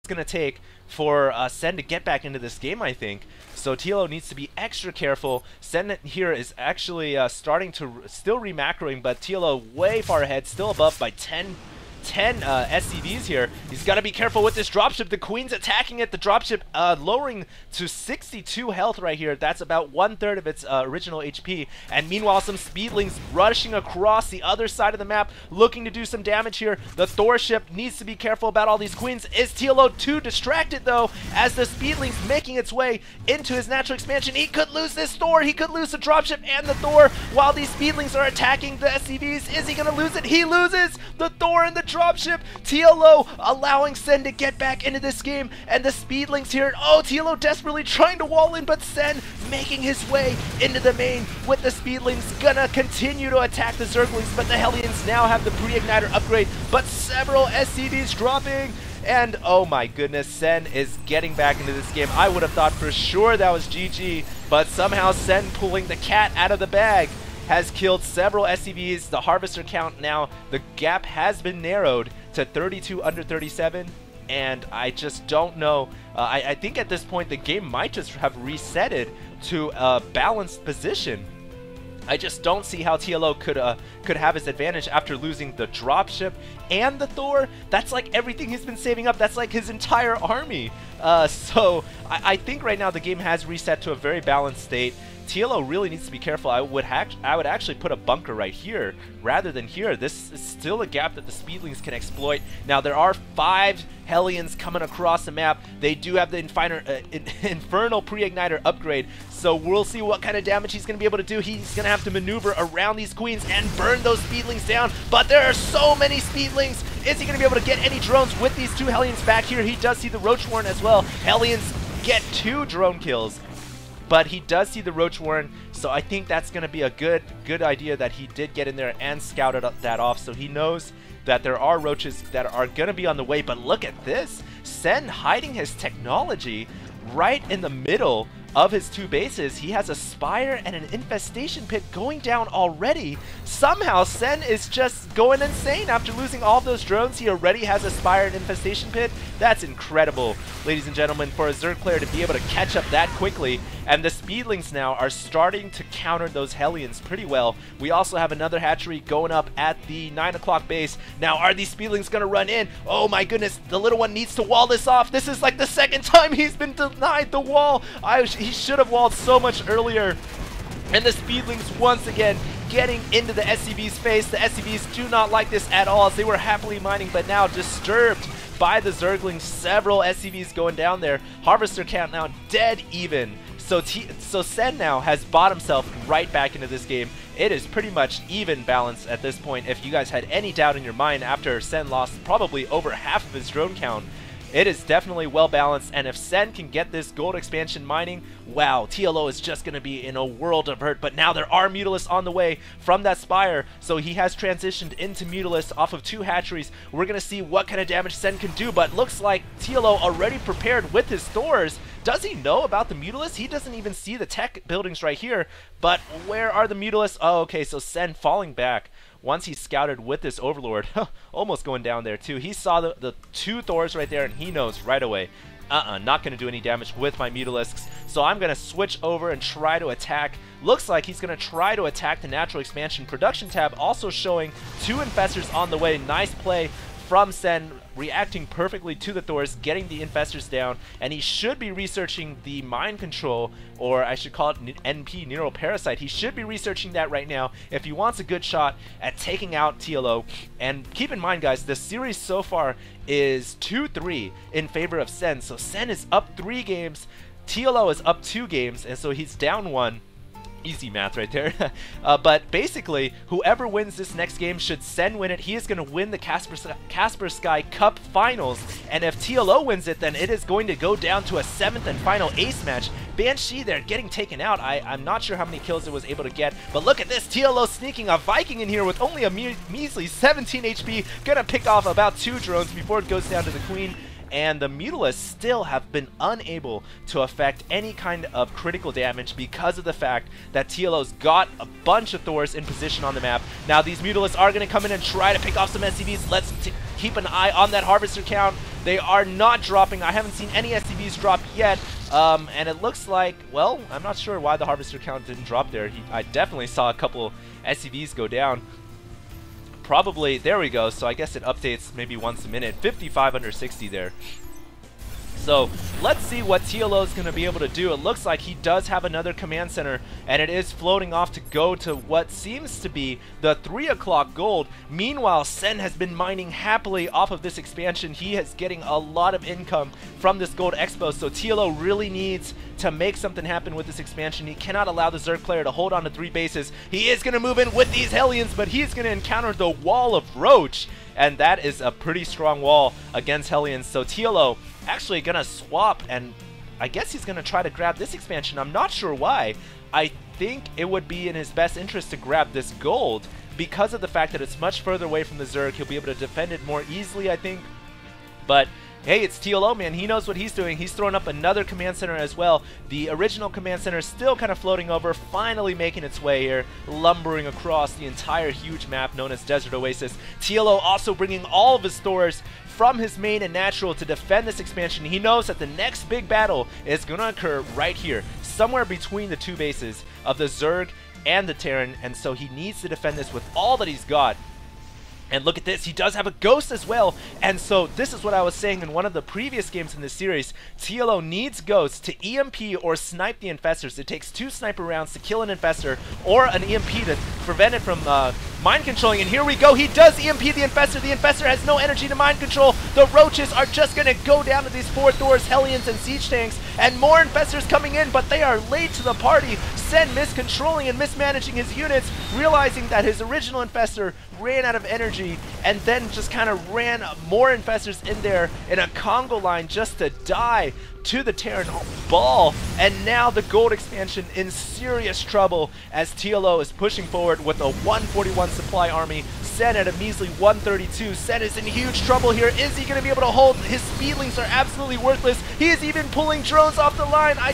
going to take for Sen to get back into this game, I think. So TLO needs to be extra careful. Sen here is actually starting to still remacroing, but TLO way far ahead, still above by 10 SCVs here. He's got to be careful with this dropship. The Queen's attacking it. The dropship lowering to 62 health right here. That's about 1/3 of its original HP. And meanwhile, some speedlings rushing across the other side of the map, looking to do some damage here. The Thor ship needs to be careful about all these Queens. Is TLO too distracted though, as the speedlings making its way into his natural expansion? He could lose this Thor. He could lose the dropship and the Thor while these speedlings are attacking the SCVs. Is he going to lose it? He loses the Thor and the dropship. TLO allowing Sen to get back into this game, and the speedlings here. Oh, TLO desperately trying to wall in, but Sen making his way into the main with the speedlings. Gonna continue to attack the Zerglings, but the Hellions now have the pre-igniter upgrade, but several SCVs dropping. And oh my goodness, Sen is getting back into this game. I would have thought for sure that was GG, but somehow Sen pulling the cat out of the bag has killed several SCVs. The harvester count now, the gap has been narrowed to 32 under 37, and I just don't know. I think at this point the game might just have resetted to a balanced position. I just don't see how TLO could have his advantage after losing the dropship and the Thor. That's like everything he's been saving up. That's like his entire army. So I think right now the game has reset to a very balanced state. TLO really needs to be careful. I would actually put a bunker right here rather than here. This is still a gap that the speedlings can exploit. Now there are 5 Hellions coming across the map. They do have the infernal pre-igniter upgrade, so we'll see what kind of damage he's going to be able to do. He's going to have to maneuver around these Queens and burn those speedlings down, but there are so many speedlings. Is he going to be able to get any drones with these 2 Hellions back here? He does see the Roach Warren as well. Hellions get 2 drone kills, but he does see the Roach Warren, so I think that's going to be a good idea that he did get in there and scouted that off, so he knows that there are roaches that are going to be on the way. But look at this, Sen hiding his technology right in the middle of his 2 bases. He has a Spire and an Infestation Pit going down already. Somehow Sen is just going insane after losing all of those drones. He already has a Spire and Infestation Pit. That's incredible, ladies and gentlemen, for a Zerg player to be able to catch up that quickly. And the speedlings now are starting to counter those Hellions pretty well. We also have another hatchery going up at the 9 o'clock base. Now, are these speedlings going to run in? Oh my goodness, the little one needs to wall this off. This is like the 2nd time he's been denied the wall. He should have walled so much earlier. And the speedlings once again getting into the SCV's face. The SCVs do not like this at all, as they were happily mining, but now disturbed by the Zerglings. Several SCVs going down there. Harvester count now dead even. So Sen now has bought himself right back into this game. It is pretty much even balance at this point. If you guys had any doubt in your mind after Sen lost probably over half of his drone count, it is definitely well balanced. And if Sen can get this gold expansion mining, wow, TLO is just going to be in a world of hurt. But now there are Mutalisks on the way from that Spire, so he has transitioned into Mutalisks off of 2 hatcheries. We're going to see what kind of damage Sen can do, but looks like TLO already prepared with his Thors. Does he know about the Mutalisks? He doesn't even see the tech buildings right here, but where are the Mutalisks? Oh, okay, so Sen falling back once he scouted with this Overlord. Almost going down there too. He saw the 2 Thors right there, and he knows right away, not going to do any damage with my Mutalisks. So I'm going to switch over and try to attack. Looks like he's going to try to attack the natural expansion production tab, also showing 2 Infestors on the way. Nice play from Sen, reacting perfectly to the Thors, getting the Infestors down, and he should be researching the mind control, or I should call it NP, Neural Parasite. He should be researching that right now if he wants a good shot at taking out TLO. And keep in mind, guys, the series so far is 2-3 in favor of Sen, so Sen is up 3 games, TLO is up 2 games, and so he's down 1. Easy math right there. But basically, whoever wins this next game, should Sen win it, he is going to win the Casper Sky Cup Finals. And if TLO wins it, then it is going to go down to a 7th and final ace match. Banshee there getting taken out. I'm not sure how many kills it was able to get, but look at this. TLO sneaking a Viking in here with only a measly 17 HP. Gonna pick off about 2 drones before it goes down to the Queen. and the Mutalisks still have been unable to affect any kind of critical damage because of the fact that TLO's got a bunch of Thors in position on the map. Now these Mutalisks are going to come in and try to pick off some SCVs. Let's keep an eye on that Harvester count. They are not dropping. I haven't seen any SCVs drop yet. And it looks like, well, I'm not sure why the Harvester count didn't drop there. I definitely saw a couple SCVs go down. Probably, there we go. So I guess it updates maybe once a minute. 55 under 60 there. So let's see what TLO is going to be able to do. It looks like he does have another command center, and it is floating off to go to what seems to be the 3 o'clock gold. Meanwhile, Sen has been mining happily off of this expansion. He is getting a lot of income from this gold expo, so TLO really needs to make something happen with this expansion. He cannot allow the Zerg player to hold on to 3 bases. He is going to move in with these Hellions, but he's going to encounter the Wall of Roach, and that is a pretty strong wall against Hellions. So TLO actually gonna swap, and I guess he's gonna try to grab this expansion. I'm not sure why. I think it would be in his best interest to grab this gold because of the fact that it's much further away from the Zerg. He'll be able to defend it more easily, I think. But hey, it's TLO, man. He knows what he's doing. He's throwing up another command center as well. The original command center is still kind of floating over, finally making its way here, lumbering across the entire huge map known as Desert Oasis. TLO also bringing all of his stores from his main and natural to defend this expansion. He knows that the next big battle is going to occur right here, somewhere between the 2 bases of the Zerg and the Terran, and so he needs to defend this with all that he's got. And look at this, he does have a ghost as well, and so this is what I was saying in one of the previous games in this series. TLO needs ghosts to EMP or snipe the infestors. It takes 2 sniper rounds to kill an infestor or an EMP to prevent it from mind controlling, and here we go. He does EMP the infestor. The infestor has no energy to mind control. The roaches are just going to go down to these 4 Thors, Hellions, and siege tanks, and more infestors coming in, but they are late to the party. Sen miscontrolling and mismanaging his units, realizing that his original infestor ran out of energy, and then just kind of ran more infestors in there in a Congo line just to die to the Terran ball. And now the gold expansion in serious trouble as TLO is pushing forward with a 141 supply army. Sen at a measly 132. Sen is in huge trouble here. Is he going to be able to hold? His speedlings are absolutely worthless. He is even pulling drones off the line. I